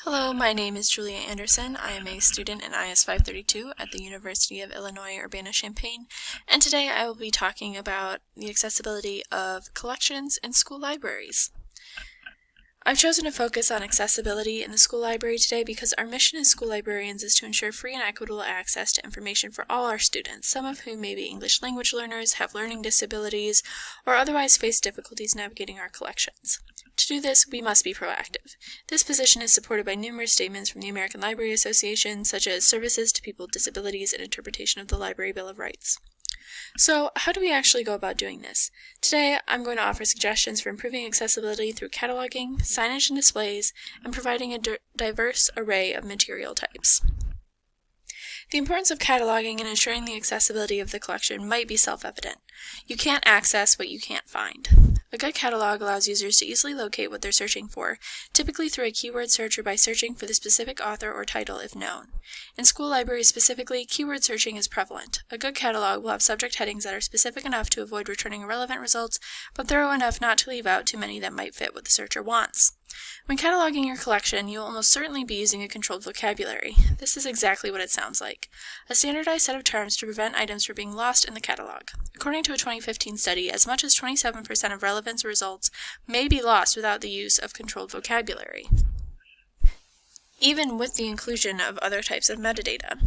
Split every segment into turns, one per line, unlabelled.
Hello, my name is Julia Anderson. I am a student in IS 532 at the University of Illinois Urbana-Champaign, and today I will be talking about the accessibility of collections in school libraries. I've chosen to focus on accessibility in the school library today because our mission as school librarians is to ensure free and equitable access to information for all our students, some of whom may be English language learners, have learning disabilities, or otherwise face difficulties navigating our collections. To do this, we must be proactive. This position is supported by numerous statements from the American Library Association, such as Services to People with Disabilities and Interpretation of the Library Bill of Rights. So, how do we actually go about doing this? Today, I'm going to offer suggestions for improving accessibility through cataloging, signage and displays, and providing a diverse array of material types. The importance of cataloging and ensuring the accessibility of the collection might be self-evident. You can't access what you can't find. A good catalog allows users to easily locate what they're searching for, typically through a keyword search or by searching for the specific author or title if known. In school libraries specifically, keyword searching is prevalent. A good catalog will have subject headings that are specific enough to avoid returning irrelevant results, but thorough enough not to leave out too many that might fit what the searcher wants. When cataloging your collection, you will almost certainly be using a controlled vocabulary. This is exactly what it sounds like. A standardized set of terms to prevent items from being lost in the catalog. According to a 2015 study, as much as 27% of relevance results may be lost without the use of controlled vocabulary, even with the inclusion of other types of metadata.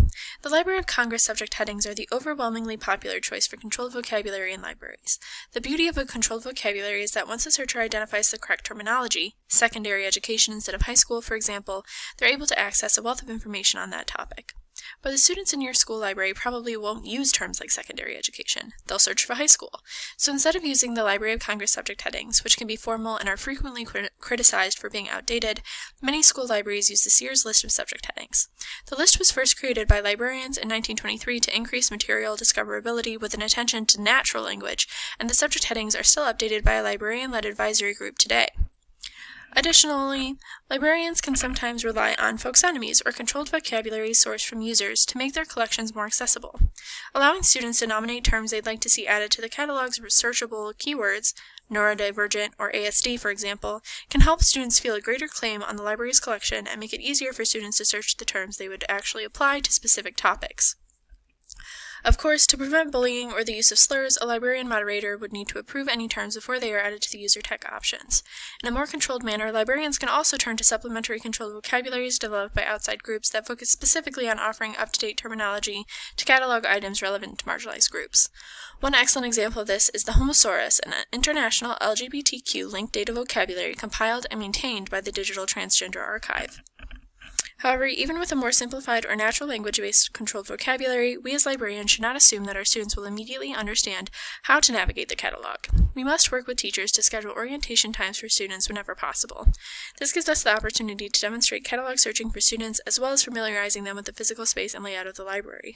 The Library of Congress subject headings are the overwhelmingly popular choice for controlled vocabulary in libraries. The beauty of a controlled vocabulary is that once a searcher identifies the correct terminology, secondary education instead of high school, for example, they're able to access a wealth of information on that topic. But the students in your school library probably won't use terms like secondary education. They'll search for high school. So instead of using the Library of Congress subject headings, which can be formal and are frequently criticized for being outdated, many school libraries use the Sears list of subject headings. The list was first created by librarians in 1923 to increase material discoverability with an attention to natural language, and the subject headings are still updated by a librarian-led advisory group today. Additionally, librarians can sometimes rely on folksonomies or controlled vocabulary sourced from users to make their collections more accessible. Allowing students to nominate terms they'd like to see added to the catalog's searchable keywords, neurodivergent or ASD for example, can help students feel a greater claim on the library's collection and make it easier for students to search the terms they would actually apply to specific topics. Of course, to prevent bullying or the use of slurs, a librarian moderator would need to approve any terms before they are added to the user tech options. In a more controlled manner, librarians can also turn to supplementary controlled vocabularies developed by outside groups that focus specifically on offering up-to-date terminology to catalog items relevant to marginalized groups. One excellent example of this is the Homosaurus, an international LGBTQ linked data vocabulary compiled and maintained by the Digital Transgender Archive. However, even with a more simplified or natural language-based controlled vocabulary, we as librarians should not assume that our students will immediately understand how to navigate the catalog. We must work with teachers to schedule orientation times for students whenever possible. This gives us the opportunity to demonstrate catalog searching for students as well as familiarizing them with the physical space and layout of the library.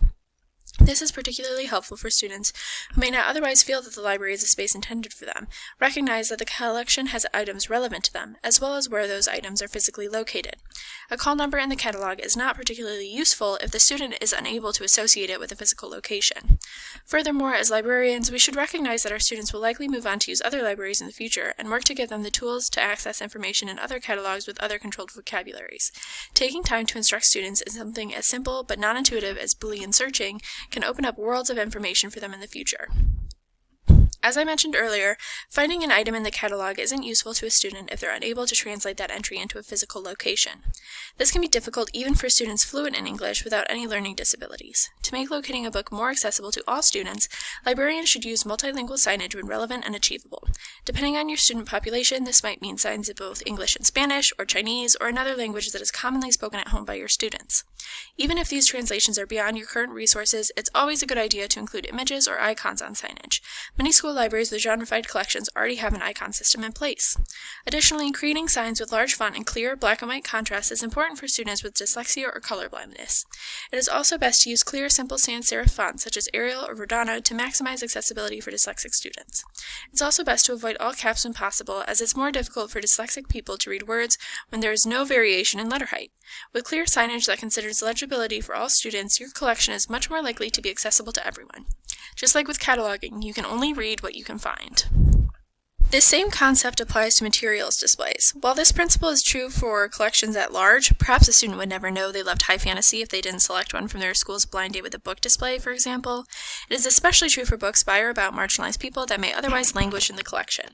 This is particularly helpful for students who may not otherwise feel that the library is a space intended for them, recognize that the collection has items relevant to them, as well as where those items are physically located. A call number in the catalog is not particularly useful if the student is unable to associate it with a physical location. Furthermore, as librarians, we should recognize that our students will likely move on to use other libraries in the future and work to give them the tools to access information in other catalogs with other controlled vocabularies. Taking time to instruct students in something as simple but non-intuitive as Boolean searching can open up worlds of information for them in the future. As I mentioned earlier, finding an item in the catalog isn't useful to a student if they're unable to translate that entry into a physical location. This can be difficult even for students fluent in English without any learning disabilities. To make locating a book more accessible to all students, librarians should use multilingual signage when relevant and achievable. Depending on your student population, this might mean signs in both English and Spanish, or Chinese, or another language that is commonly spoken at home by your students. Even if these translations are beyond your current resources, it's always a good idea to include images or icons on signage. Many school libraries with genreified collections already have an icon system in place. Additionally, creating signs with large font and clear black and white contrast is important for students with dyslexia or color blindness. It is also best to use clear, simple sans serif fonts such as Arial or Verdana to maximize accessibility for dyslexic students. It's also best to avoid all caps when possible, as it's more difficult for dyslexic people to read words when there is no variation in letter height. With clear signage that considers legibility for all students, your collection is much more likely to be accessible to everyone. Just like with cataloging, you can only read what you can find. This same concept applies to materials displays. While this principle is true for collections at large, perhaps a student would never know they loved high fantasy if they didn't select one from their school's blind date with a book display, for example. It is especially true for books by or about marginalized people that may otherwise languish in the collection.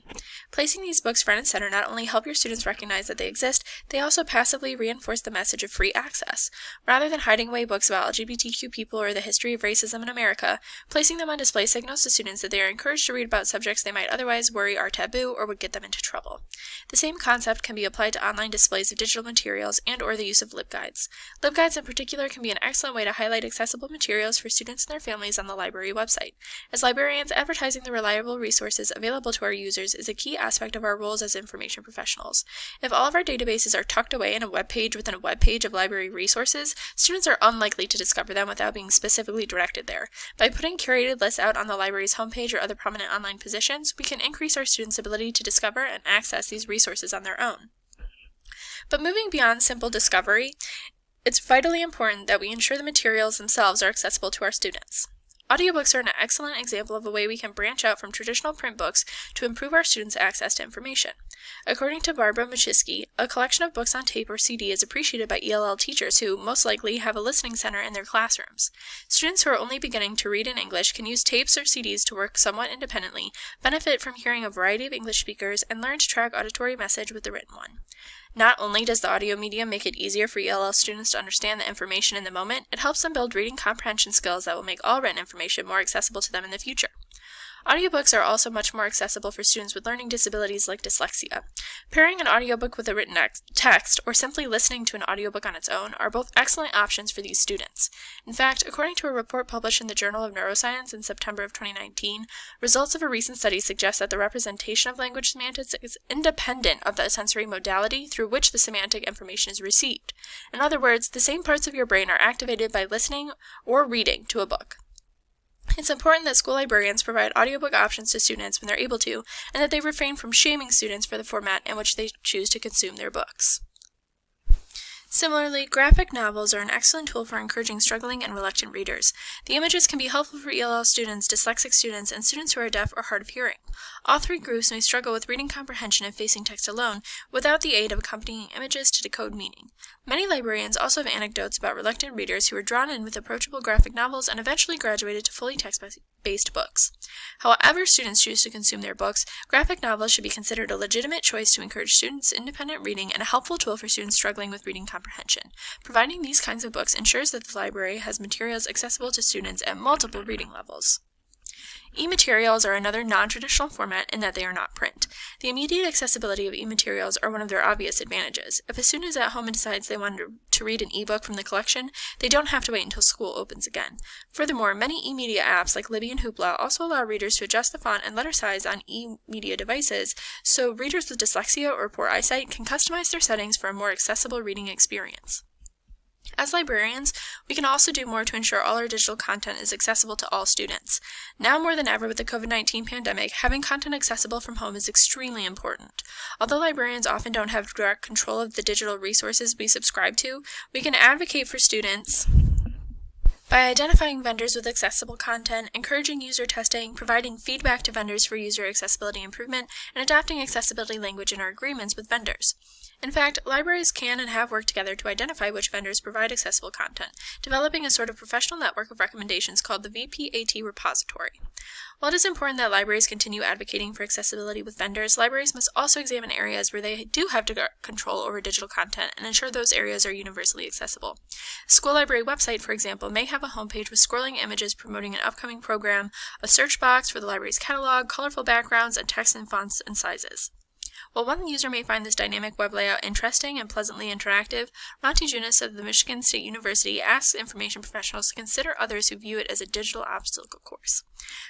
Placing these books front and center not only help your students recognize that they exist, they also passively reinforce the message of free access. Rather than hiding away books about LGBTQ people or the history of racism in America, placing them on display signals to students that they are encouraged to read about subjects they might otherwise worry are taboo or would get them into trouble. The same concept can be applied to online displays of digital materials and or the use of LibGuides. LibGuides in particular can be an excellent way to highlight accessible materials for students and their families on the library website. As librarians, advertising the reliable resources available to our users is a key aspect of our roles as information professionals. If all of our databases are tucked away in a web page within a web page of library resources, students are unlikely to discover them without being specifically directed there. By putting curated lists out on the library's homepage or other prominent online positions, we can increase our students' ability to discover and access these resources on their own. But moving beyond simple discovery, it's vitally important that we ensure the materials themselves are accessible to our students. Audiobooks are an excellent example of a way we can branch out from traditional print books to improve our students' access to information. According to Barbara Machiski, a collection of books on tape or CD is appreciated by ELL teachers who, most likely, have a listening center in their classrooms. Students who are only beginning to read in English can use tapes or CDs to work somewhat independently, benefit from hearing a variety of English speakers, and learn to track auditory message with the written one. Not only does the audio medium make it easier for ELL students to understand the information in the moment, it helps them build reading comprehension skills that will make all written information more accessible to them in the future. Audiobooks are also much more accessible for students with learning disabilities like dyslexia. Pairing an audiobook with a written text, or simply listening to an audiobook on its own, are both excellent options for these students. In fact, according to a report published in the Journal of Neuroscience in September of 2019, results of a recent study suggest that the representation of language semantics is independent of the sensory modality through which the semantic information is received. In other words, the same parts of your brain are activated by listening or reading to a book. It's important that school librarians provide audiobook options to students when they're able to, and that they refrain from shaming students for the format in which they choose to consume their books. Similarly, graphic novels are an excellent tool for encouraging struggling and reluctant readers. The images can be helpful for ELL students, dyslexic students, and students who are deaf or hard of hearing. All three groups may struggle with reading comprehension if facing text alone, without the aid of accompanying images to decode meaning. Many librarians also have anecdotes about reluctant readers who were drawn in with approachable graphic novels and eventually graduated to fully text-based books. However students choose to consume their books, graphic novels should be considered a legitimate choice to encourage students' independent reading and a helpful tool for students struggling with reading comprehension. Providing these kinds of books ensures that the library has materials accessible to students at multiple reading levels. Ematerials are another non-traditional format in that they are not print. The immediate accessibility of ematerials are one of their obvious advantages. If a student is at home and decides they want to read an ebook from the collection, they don't have to wait until school opens again. Furthermore, many e-media apps like Libby and Hoopla also allow readers to adjust the font and letter size on e-media devices, so readers with dyslexia or poor eyesight can customize their settings for a more accessible reading experience. As librarians, we can also do more to ensure all our digital content is accessible to all students. Now more than ever with the COVID-19 pandemic, having content accessible from home is extremely important. Although librarians often don't have direct control of the digital resources we subscribe to, we can advocate for students by identifying vendors with accessible content, encouraging user testing, providing feedback to vendors for user accessibility improvement, and adopting accessibility language in our agreements with vendors. In fact, libraries can and have worked together to identify which vendors provide accessible content, developing a sort of professional network of recommendations called the VPAT repository. While it is important that libraries continue advocating for accessibility with vendors, libraries must also examine areas where they do have direct control over digital content and ensure those areas are universally accessible. A school library website, for example, may have a homepage with scrolling images promoting an upcoming program, a search box for the library's catalog, colorful backgrounds, and text and fonts and sizes. While one user may find this dynamic web layout interesting and pleasantly interactive, Monty Junis of the Michigan State University asks information professionals to consider others who view it as a digital obstacle course.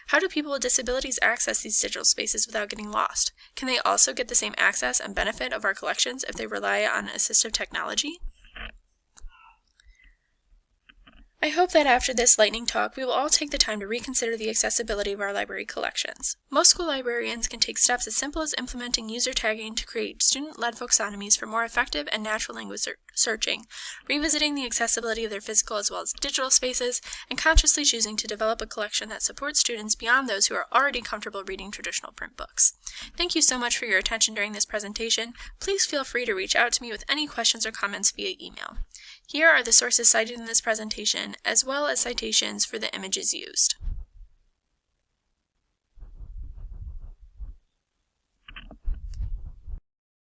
How do people with disabilities access these digital spaces without getting lost? Can they also get the same access and benefit of our collections if they rely on assistive technology? I hope that after this lightning talk, we will all take the time to reconsider the accessibility of our library collections. Most school librarians can take steps as simple as implementing user tagging to create student-led folksonomies for more effective and natural language searching, revisiting the accessibility of their physical as well as digital spaces, and consciously choosing to develop a collection that supports students beyond those who are already comfortable reading traditional print books. Thank you so much for your attention during this presentation. Please feel free to reach out to me with any questions or comments via email. Here are the sources cited in this presentation, as well as citations for the images used.